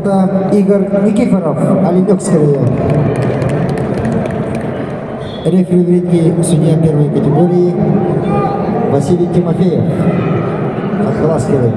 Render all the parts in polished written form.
Это Игорь Никифоров, Оленек скорее. Рефери в ринге судья первой категории Василий Тимофеев от Глазкина.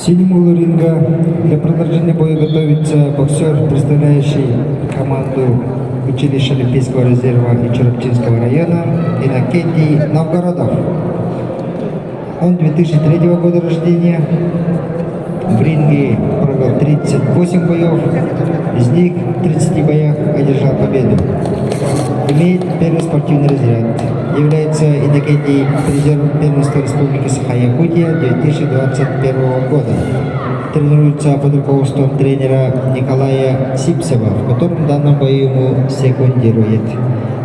Синему углу ринга для продолжения боя готовится боксер, представляющий команду училища Олимпийского резерва и Череповецкого района Иннокентий Новгородов. Он 2003 года рождения. В ринге провел 38 боев, из них в 30 боях одержал победу. Имеет первый спортивный разряд. Является Иннокентий призером первенства Республики Саха-Якутия 2021 года. Тренируется под руководством тренера Николая Сипцева, в котором в данном бою ему секундирует.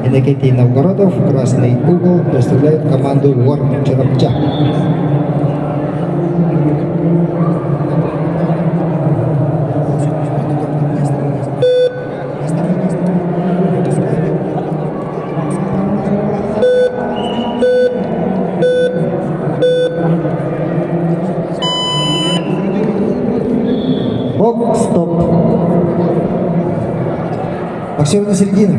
Иннокентий Новгородов, красный угол, представляет команду Вор Черепча. Стоп. Боксер на середину.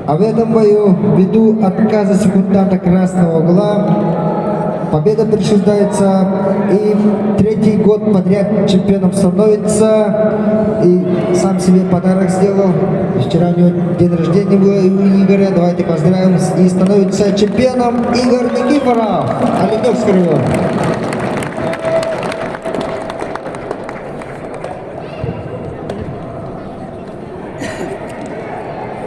А в этом бою, ввиду отказа секунданта красного угла, победа присуждается, и третий год подряд чемпионом становится и сам себе подарок сделал. Вчера у него день рождения было и у Игоря. Давайте поздравим. И становится чемпионом Игорь Никифоров. Оленевский район.